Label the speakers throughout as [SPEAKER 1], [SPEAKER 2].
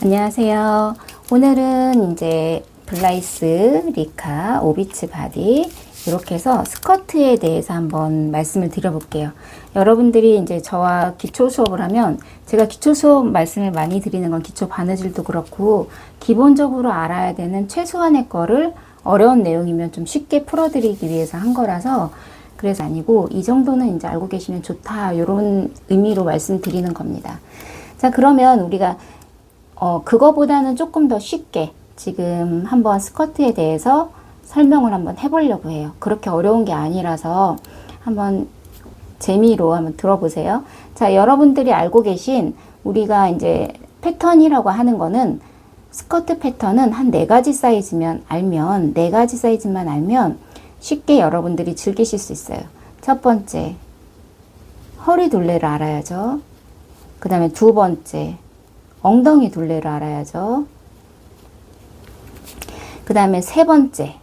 [SPEAKER 1] 안녕하세요. 오늘은 이제 블라이스, 리카, 오비츠 바디 이렇게 해서 스커트에 대해서 한번 말씀을 드려볼게요. 여러분들이 이제 저와 기초 수업을 하면 제가 기초 수업 말씀을 많이 드리는 건 기초 바느질도 그렇고 기본적으로 알아야 되는 최소한의 거를 어려운 내용이면 좀 쉽게 풀어드리기 위해서 한 거라서 그래서 아니고 이 정도는 이제 알고 계시면 좋다 이런 의미로 말씀드리는 겁니다. 자, 그러면 우리가 그거보다는 조금 더 쉽게 지금 한번 스커트에 대해서 설명을 한번 해보려고 해요. 그렇게 어려운 게 아니라서 한번 재미로 한번 들어보세요. 자, 여러분들이 알고 계신 우리가 이제 패턴이라고 하는 거는 스커트 패턴은 한 4가지 사이즈만 알면 쉽게 여러분들이 즐기실 수 있어요. 첫 번째, 허리 둘레를 알아야죠. 그 다음에 두 번째, 엉덩이 둘레를 알아야죠. 그 다음에 세 번째,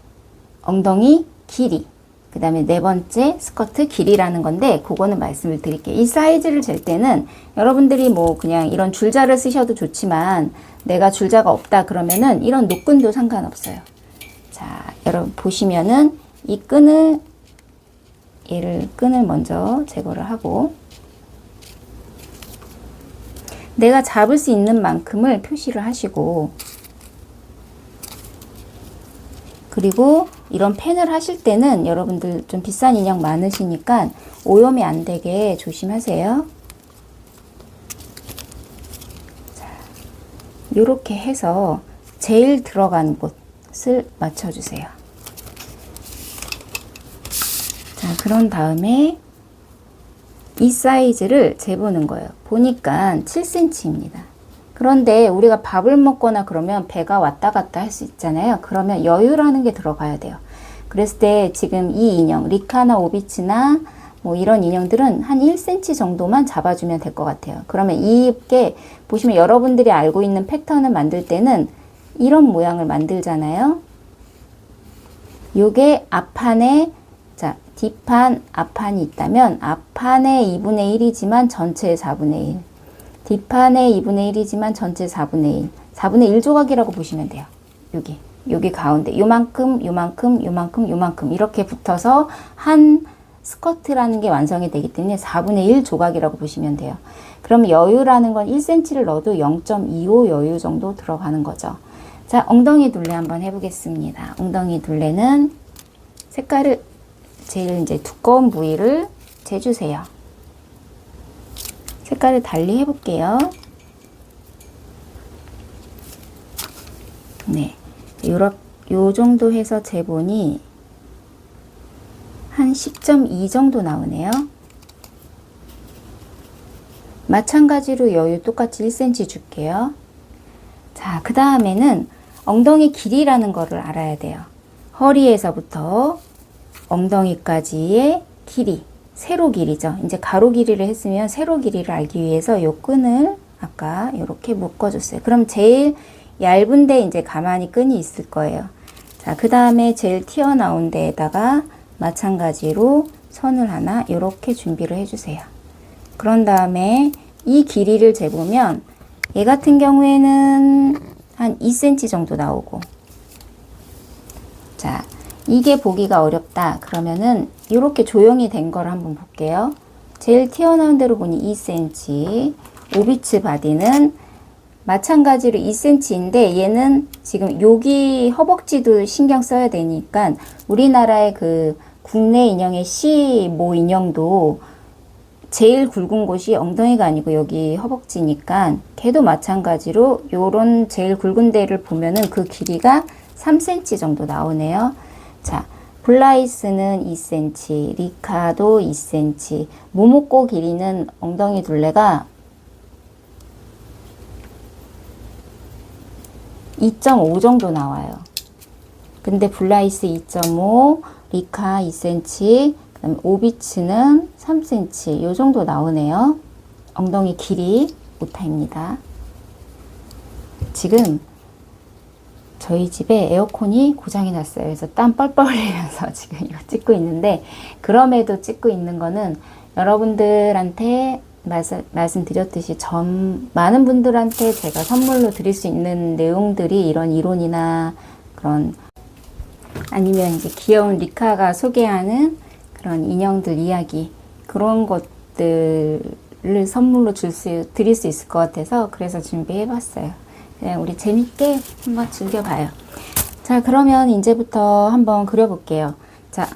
[SPEAKER 1] 엉덩이 길이. 그 다음에 네 번째, 스커트 길이라는 건데 그거는 말씀을 드릴게요. 이 사이즈를 잴 때는 여러분들이 뭐 그냥 이런 줄자를 쓰셔도 좋지만 내가 줄자가 없다 그러면은 이런 노끈도 상관없어요. 자, 여러분 보시면은 이 끈을 먼저 제거를 하고 내가 잡을 수 있는 만큼을 표시를 하시고, 그리고 이런 펜을 하실 때는 여러분들 좀 비싼 인형 많으시니까 오염이 안 되게 조심하세요. 자, 요렇게 해서 제일 들어간 곳을 맞춰주세요. 자, 그런 다음에 이 사이즈를 재보는 거예요. 보니까 7cm입니다. 그런데 우리가 밥을 먹거나 그러면 배가 왔다 갔다 할 수 있잖아요. 그러면 여유라는 게 들어가야 돼요. 그랬을 때 지금 이 인형, 리카나 오비츠나 뭐 이런 인형들은 한 1cm 정도만 잡아주면 될 것 같아요. 그러면 이게 보시면 여러분들이 알고 있는 패턴을 만들 때는 이런 모양을 만들잖아요. 요게 앞판에 뒷판, 앞판이 있다면 앞판의 2분의 1이지만 전체의 4분의 1. 뒷판의 2분의 1이지만 전체 4분의 1. 4분의 1 조각이라고 보시면 돼요. 여기 가운데 요만큼 이렇게 붙어서 한 스커트라는 게 완성이 되기 때문에 4분의 1 조각이라고 보시면 돼요. 그럼 여유라는 건 1cm를 넣어도 0.25 여유 정도 들어가는 거죠. 자, 엉덩이 둘레 한번 해보겠습니다. 엉덩이 둘레는 색깔을 제일 이제 두꺼운 부위를 재주세요. 색깔을 달리 해볼게요. 네, 요 정도 해서 재보니 한 10.2 정도 나오네요. 마찬가지로 여유 똑같이 1cm 줄게요. 자, 그 다음에는 엉덩이 길이라는 거를 알아야 돼요. 허리에서부터 엉덩이까지의 길이, 세로 길이죠. 이제 가로 길이를 했으면 세로 길이를 알기 위해서 요 끈을 아까 이렇게 묶어줬어요. 그럼 제일 얇은 데 이제 가만히 끈이 있을 거예요. 자, 그 다음에 제일 튀어나온 데에다가 마찬가지로 선을 하나 이렇게 준비를 해주세요. 그런 다음에 이 길이를 재보면 얘 같은 경우에는 한 2cm 정도 나오고, 자, 이게 보기가 어렵다 그러면은 이렇게 조형이 된 거를 한번 볼게요. 제일 튀어나온 대로 보니 2cm, 오비츠 바디는 마찬가지로 2cm인데 얘는 지금 여기 허벅지도 신경 써야 되니까 우리나라의 그 국내 인형의 C모 인형도 제일 굵은 곳이 엉덩이가 아니고 여기 허벅지니까 걔도 마찬가지로 요런 제일 굵은 데를 보면은 그 길이가 3cm 정도 나오네요. 자, 블라이스는 2cm, 리카도 2cm, 모모코 길이는 엉덩이 둘레가 2.5 정도 나와요. 근데 블라이스 2.5, 리카 2cm, 그다음에 오비츠는 3cm 요 정도 나오네요. 엉덩이 길이 오타입니다. 지금 저희 집에 에어컨이 고장이 났어요. 그래서 땀 뻘뻘 흘리면서 지금 이거 찍고 있는데, 그럼에도 찍고 있는 거는 여러분들한테 말씀드렸듯이 많은 분들한테 제가 선물로 드릴 수 있는 내용들이 이런 이론이나 그런 아니면 이제 귀여운 리카가 소개하는 그런 인형들 이야기 그런 것들을 선물로 드릴 수 있을 것 같아서 그래서 준비해 봤어요. 그냥 우리 재밌게 한번 즐겨봐요. 자, 그러면 이제부터 한번 그려볼게요. 자,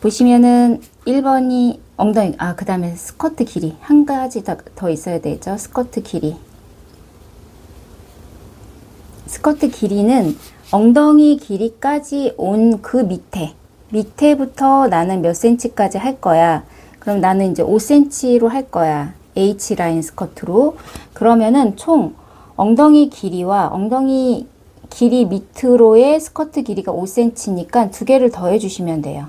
[SPEAKER 1] 보시면은 1번이 엉덩이, 그 다음에 스커트 길이. 한 가지 더 있어야 되죠. 스커트 길이. 스커트 길이는 엉덩이 길이까지 온 그 밑에부터 나는 몇 cm까지 할 거야. 그럼 나는 이제 5cm로 할 거야. H라인 스커트로. 그러면은 총 엉덩이 길이와 엉덩이 길이 밑으로의 스커트 길이가 5cm니까 두 개를 더해 주시면 돼요.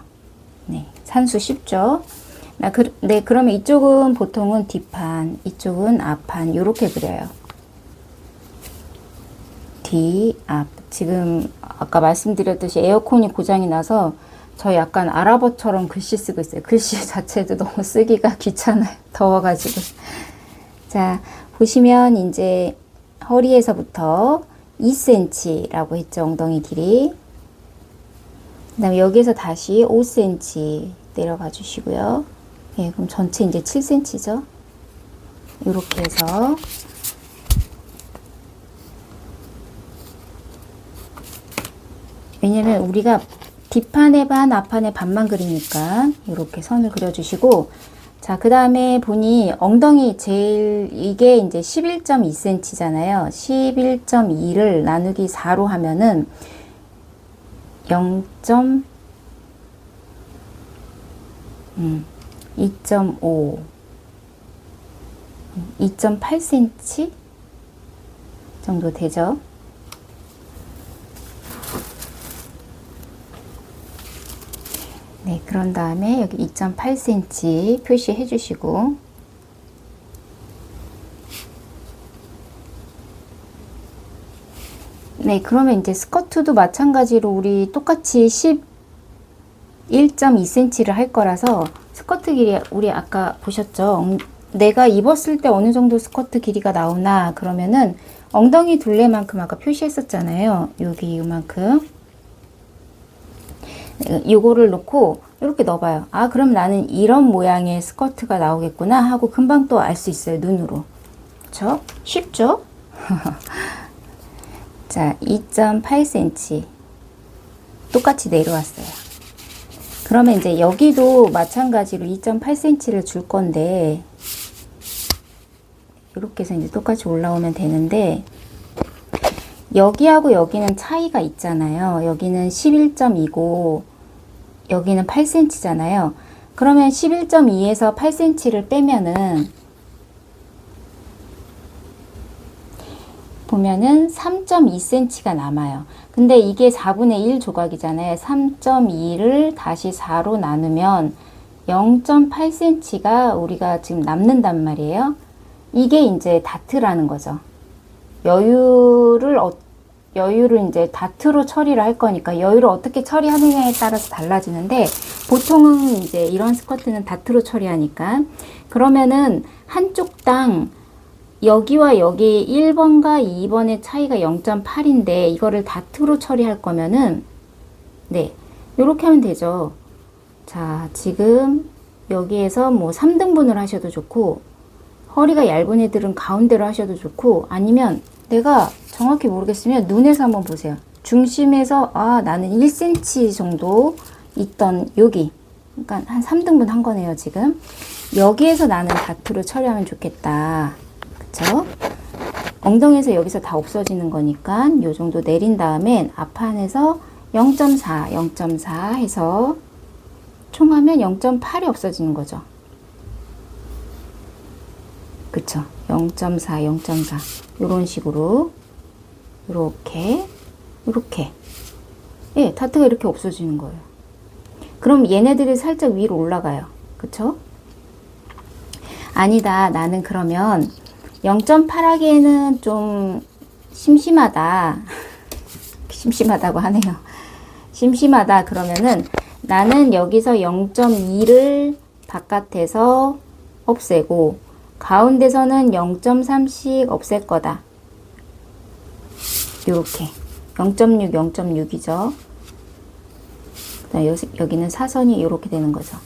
[SPEAKER 1] 네, 산수 쉽죠? 네, 그러면 이쪽은 보통은 뒷판, 이쪽은 앞판 이렇게 그려요. 뒤, 앞. 지금 아까 말씀드렸듯이 에어컨이 고장이 나서 저 약간 아랍어처럼 글씨 쓰고 있어요. 글씨 자체도 너무 쓰기가 귀찮아요. 더워가지고. 자, 보시면 이제 허리에서부터 2cm라고 했죠. 엉덩이 길이. 그 다음에 여기에서 다시 5cm 내려가 주시고요. 예, 그럼 전체 이제 7cm죠. 이렇게 해서 왜냐면 우리가 뒷판에 반, 앞판에 반만 그리니까 이렇게 선을 그려주시고 자, 그 다음에 보니 엉덩이 이게 이제 11.2cm잖아요. 11.2를 나누기 4로 하면은 2.5 2.8cm 정도 되죠. 네, 그런 다음에 여기 2.8cm 표시해 주시고 네, 그러면 이제 스커트도 마찬가지로 우리 똑같이 11.2cm를 할 거라서 스커트 길이 우리 아까 보셨죠? 내가 입었을 때 어느 정도 스커트 길이가 나오나 그러면은 엉덩이 둘레만큼 아까 표시했었잖아요. 여기 이만큼 요거를 놓고 이렇게 넣어봐요. 아, 그럼 나는 이런 모양의 스커트가 나오겠구나 하고 금방 또 알 수 있어요. 눈으로. 그쵸? 쉽죠? 자, 2.8cm 똑같이 내려왔어요. 그러면 이제 여기도 마찬가지로 2.8cm를 줄 건데 이렇게 해서 이제 똑같이 올라오면 되는데 여기하고 여기는 차이가 있잖아요. 여기는 11.2고 여기는 8cm잖아요. 그러면 11.2에서 8cm를 빼면은 보면은 3.2cm가 남아요. 근데 이게 4분의 1 조각이잖아요. 3.2를 다시 4로 나누면 0.8cm가 우리가 지금 남는단 말이에요. 이게 이제 다트라는 거죠. 여유를 이제 다트로 처리를 할 거니까 여유를 어떻게 처리하느냐에 따라서 달라지는데 보통은 이제 이런 스커트는 다트로 처리하니까 그러면은 한쪽당 여기와 여기 1번과 2번의 차이가 0.8인데 이거를 다트로 처리할 거면은 네, 요렇게 하면 되죠. 자, 지금 여기에서 뭐 3등분을 하셔도 좋고 허리가 얇은 애들은 가운데로 하셔도 좋고 아니면 내가 정확히 모르겠으면 눈에서 한번 보세요. 중심에서 나는 1cm 정도 있던 여기 그러니까 한 3등분 한 거네요. 지금 여기에서 나는 다트로 처리하면 좋겠다. 그쵸? 엉덩이에서 여기서 다 없어지는 거니까 요 정도 내린 다음엔 앞판에서 0.4, 0.4 해서 총하면 0.8이 없어지는 거죠. 그쵸? 0.4, 0.4 요런 식으로 요렇게 예, 다트가 이렇게 없어지는 거예요. 그럼 얘네들이 살짝 위로 올라가요. 그쵸? 아니다. 나는 그러면 0.8 하기에는 좀 심심하다. 심심하다고 하네요. 심심하다 그러면은 나는 여기서 0.2를 바깥에서 없애고 가운데서는 0.3씩 없앨 거다. 요렇게 0.6, 0.6이죠. 여기는 사선이 이렇게 되는 거죠.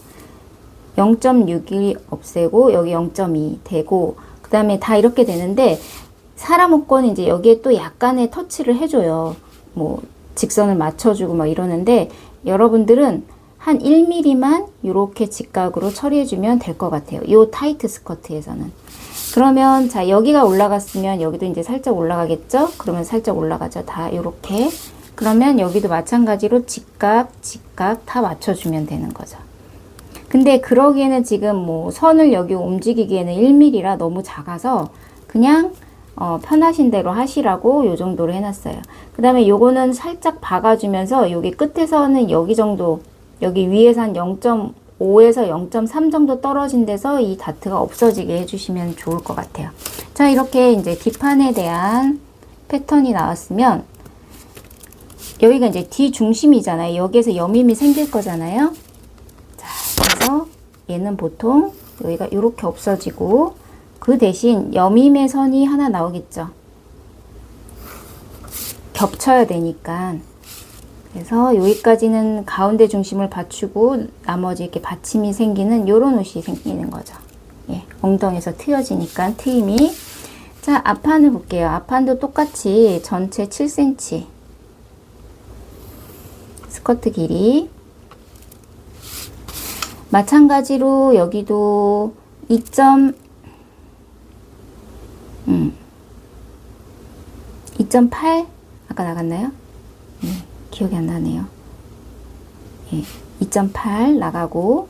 [SPEAKER 1] 0.6이 없애고 여기 0.2 되고 그 다음에 다 이렇게 되는데 사람 옷권은 이제 여기에 또 약간의 터치를 해줘요. 뭐 직선을 맞춰주고 막 이러는데 여러분들은 한 1mm만 이렇게 직각으로 처리해주면 될 것 같아요. 이 타이트 스커트에서는. 그러면 자 여기가 올라갔으면 여기도 이제 살짝 올라가겠죠? 그러면 살짝 올라가죠. 다 이렇게. 그러면 여기도 마찬가지로 직각, 직각 다 맞춰주면 되는 거죠. 근데 그러기에는 지금 뭐 선을 여기 움직이기에는 1mm라 너무 작아서 그냥 편하신 대로 하시라고 요 정도로 해놨어요. 그 다음에 요거는 살짝 박아주면서 여기 끝에서는 여기 정도, 여기 위에서 한 0.5에서 0.3 정도 떨어진 데서 이 다트가 없어지게 해주시면 좋을 것 같아요. 자, 이렇게 이제 뒷판에 대한 패턴이 나왔으면 여기가 이제 뒤 중심이잖아요. 여기에서 여밈이 생길 거잖아요. 자, 그래서 얘는 보통 여기가 이렇게 없어지고 그 대신 여밈의 선이 하나 나오겠죠. 겹쳐야 되니까. 그래서 여기까지는 가운데 중심을 받치고 나머지 이렇게 받침이 생기는 요런 옷이 생기는 거죠. 예, 엉덩이에서 트여지니까 트임이. 자, 앞판을 볼게요. 앞판도 똑같이 전체 7cm. 스커트 길이. 마찬가지로 여기도 2.8 아까 나갔나요? 기억이 안 나네요. 예, 2.8 나가고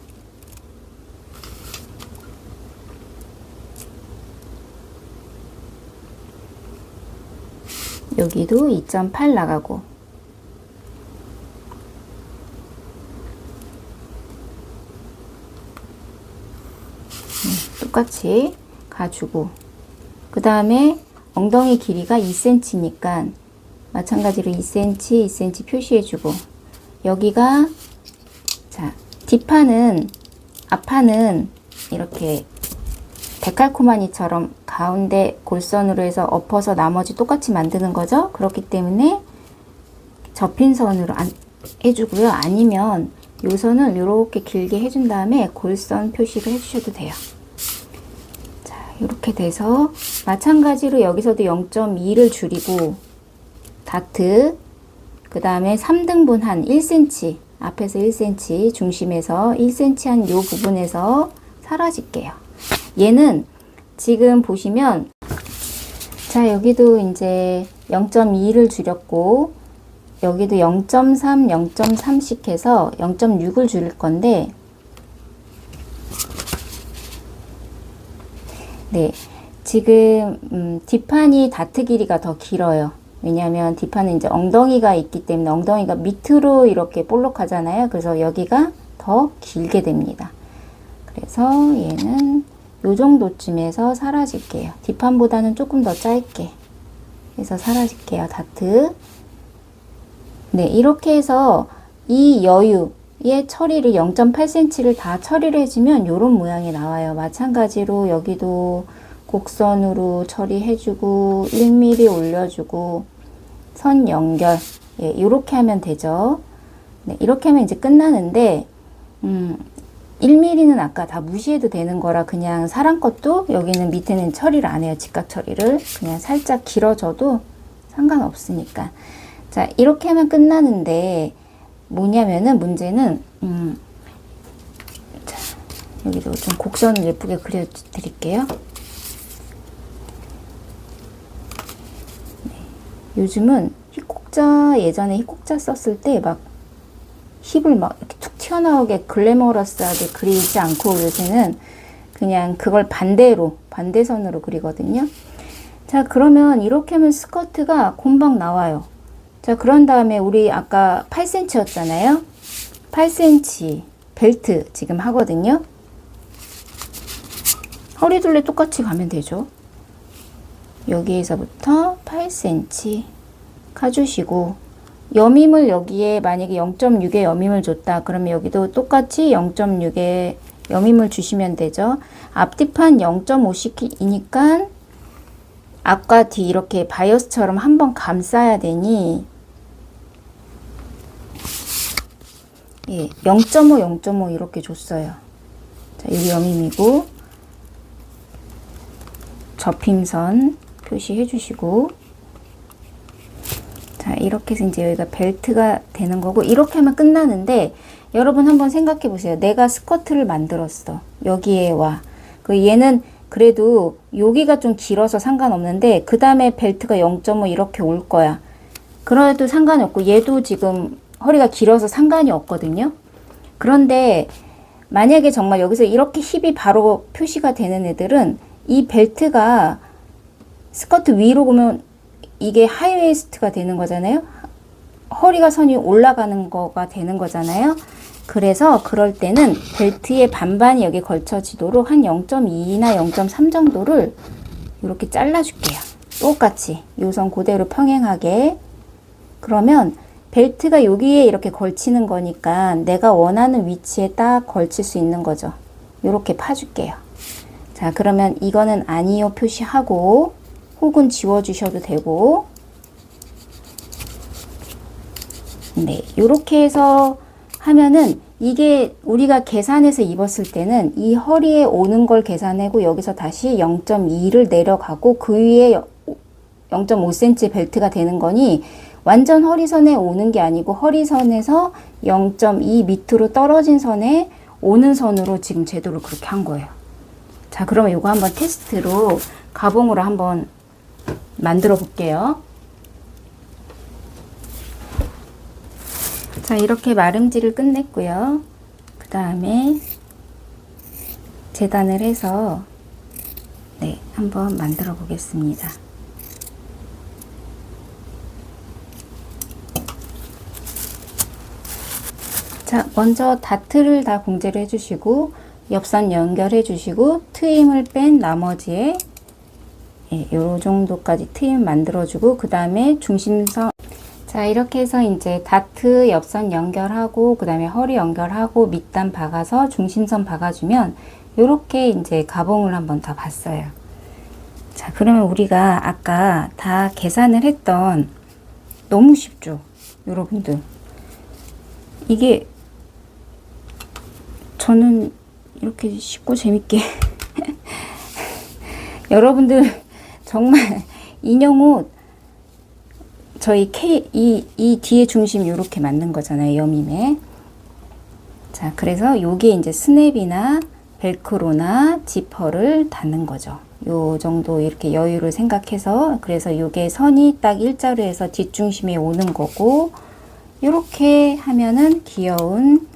[SPEAKER 1] 여기도 2.8 나가고 똑같이 가주고 그 다음에 엉덩이 길이가 2cm니까 마찬가지로 2cm, 2cm 표시해주고 여기가 자 뒷판은 앞판은 이렇게 데칼코마니처럼 가운데 골선으로 해서 엎어서 나머지 똑같이 만드는 거죠. 그렇기 때문에 접힌 선으로 해주고요. 아니면 요 선을 이렇게 길게 해준 다음에 골선 표시를 해주셔도 돼요. 자, 이렇게 돼서 마찬가지로 여기서도 0.2를 줄이고 다트 그 다음에 3등분 한 1cm 앞에서 1cm 중심에서 1cm 한 요 부분에서 사라질게요. 얘는 지금 보시면 자 여기도 이제 0.2를 줄였고 여기도 0.3, 0.3씩 해서 0.6을 줄일 건데 네 지금 뒷판이 다트 길이가 더 길어요. 왜냐하면 뒷판은 이제 엉덩이가 있기 때문에 엉덩이가 밑으로 이렇게 볼록하잖아요. 그래서 여기가 더 길게 됩니다. 그래서 얘는 요 정도쯤에서 사라질게요. 뒷판보다는 조금 더 짧게 해서 사라질게요. 다트. 네, 이렇게 해서 이 여유의 처리를 0.8cm를 다 처리를 해주면 요런 모양이 나와요. 마찬가지로 여기도 곡선으로 처리해주고 1mm 올려주고 선 연결 예, 이렇게 하면 되죠. 네, 이렇게 하면 이제 끝나는데 1mm는 아까 다 무시해도 되는 거라 그냥 사람 것도 여기는 밑에는 처리를 안 해요. 직각 처리를 그냥 살짝 길어져도 상관없으니까. 자 이렇게 하면 끝나는데 뭐냐면은 문제는 자, 여기도 좀 곡선을 예쁘게 그려 드릴게요. 요즘은 힙곡자 예전에 힙곡자 썼을 때 막 힙을 막 이렇게 툭 튀어나오게 글래머러스하게 그리지 않고 요새는 그냥 그걸 반대선으로 그리거든요. 자 그러면 이렇게 하면 스커트가 금방 나와요. 자 그런 다음에 우리 아까 8cm였잖아요. 8cm 벨트 지금 하거든요. 허리둘레 똑같이 가면 되죠. 여기에서부터 8cm 가주시고 여밈을 여기에 만약에 0.6의 여밈을 줬다 그러면 여기도 똑같이 0.6의 여밈을 주시면 되죠. 앞뒤판 0.5씩이니까 앞과 뒤 이렇게 바이어스처럼 한번 감싸야 되니 0.5, 0.5 이렇게 줬어요. 자, 여기 여밈이고 접힘선 표시해 주시고, 자, 이렇게 해서 이제 여기가 벨트가 되는 거고, 이렇게 하면 끝나는데, 여러분 한번 생각해 보세요. 내가 스커트를 만들었어. 여기에 와. 얘는 그래도 여기가 좀 길어서 상관없는데, 그 다음에 벨트가 0.5 이렇게 올 거야. 그래도 상관이 없고, 얘도 지금 허리가 길어서 상관이 없거든요. 그런데 만약에 정말 여기서 이렇게 힙이 바로 표시가 되는 애들은 이 벨트가 스커트 위로 보면 이게 하이웨이스트가 되는 거잖아요. 허리가 선이 올라가는 거가 되는 거잖아요. 그래서 그럴 때는 벨트의 반반이 여기 걸쳐지도록 한 0.2나 0.3 정도를 이렇게 잘라줄게요. 똑같이 요 선 그대로 평행하게. 그러면 벨트가 여기에 이렇게 걸치는 거니까 내가 원하는 위치에 딱 걸칠 수 있는 거죠. 이렇게 파줄게요. 자, 그러면 이거는 아니요 표시하고 혹은 지워주셔도 되고, 네, 요렇게 해서 하면은 이게 우리가 계산해서 입었을 때는 이 허리에 오는 걸 계산하고 여기서 다시 0.2를 내려가고 그 위에 0.5cm 벨트가 되는 거니 완전 허리선에 오는 게 아니고 허리선에서 0.2 밑으로 떨어진 선에 오는 선으로 지금 제도를 그렇게 한 거예요. 자, 그러면 이거 한번 테스트로 가봉으로 한번 만들어 볼게요. 자, 이렇게 마름질을 끝냈고요. 그 다음에 재단을 해서 네, 한번 만들어 보겠습니다. 자, 먼저 다트를 다 봉제를 해주시고 옆선 연결해 주시고 트임을 뺀 나머지에 요 정도까지 트임 만들어주고, 그 다음에 중심선, 자, 이렇게 해서 이제 다트 옆선 연결하고 그 다음에 허리 연결하고 밑단 박아서 중심선 박아주면 요렇게 이제 가봉을 한번 더 봤어요. 자, 그러면 우리가 아까 다 계산을 했던, 너무 쉽죠 여러분들. 이게 저는 이렇게 쉽고 재밌게 여러분들 정말 인형옷 저희 이 뒤에 중심 요렇게 맞는 거잖아요, 여밈에. 자, 그래서 요게 이제 스냅이나 벨크로나 지퍼를 닫는 거죠. 요 정도 이렇게 여유를 생각해서, 그래서 요게 선이 딱 일자로 해서 뒷중심에 오는 거고, 요렇게 하면은 귀여운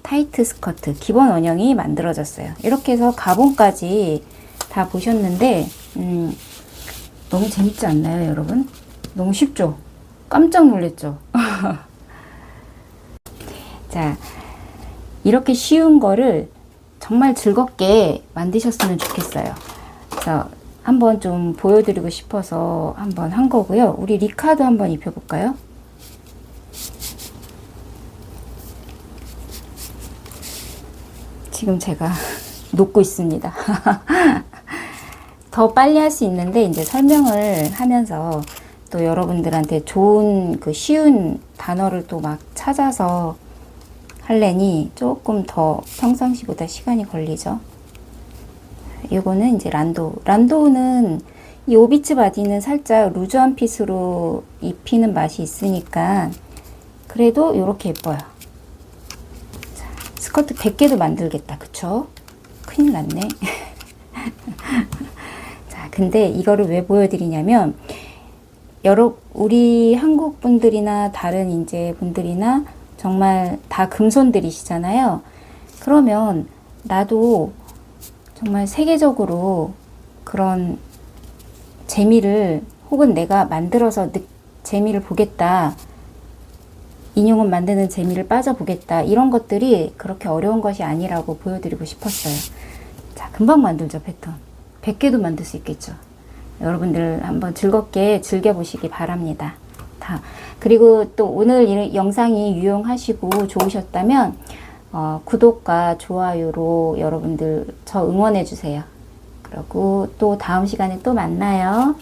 [SPEAKER 1] 타이트 스커트 기본 원형이 만들어졌어요. 이렇게 해서 가봉까지 다 보셨는데 너무 재밌지 않나요, 여러분? 너무 쉽죠? 깜짝 놀랐죠? 자, 이렇게 쉬운 거를 정말 즐겁게 만드셨으면 좋겠어요. 그래서 한번 좀 보여드리고 싶어서 한번 한 거고요. 우리 리카도 한번 입혀볼까요? 지금 제가 놓고 있습니다. 더 빨리 할 수 있는데 이제 설명을 하면서 또 여러분들한테 좋은 그 쉬운 단어를 또 막 찾아서 하려니 조금 더 평상시보다 시간이 걸리죠. 이거는 이제 란도우는 이 오비츠 바디는 살짝 루즈한 핏으로 입히는 맛이 있으니까 그래도 이렇게 예뻐요. 자, 스커트 100개도 만들겠다, 그쵸? 큰일 났네. 자, 근데 이거를 왜 보여드리냐면 우리 한국 분들이나 다른 인재 분들이나 정말 다 금손들이시잖아요. 그러면 나도 정말 세계적으로 그런 재미를, 혹은 내가 만들어서 재미를 보겠다, 인형을 만드는 재미를 빠져보겠다, 이런 것들이 그렇게 어려운 것이 아니라고 보여드리고 싶었어요. 자, 금방 만들죠, 패턴. 100개도 만들 수 있겠죠. 여러분들 한번 즐겁게 즐겨보시기 바랍니다. 그리고 또 오늘 이 영상이 유용하시고 좋으셨다면 구독과 좋아요로 여러분들 저 응원해 주세요. 그리고 또 다음 시간에 또 만나요.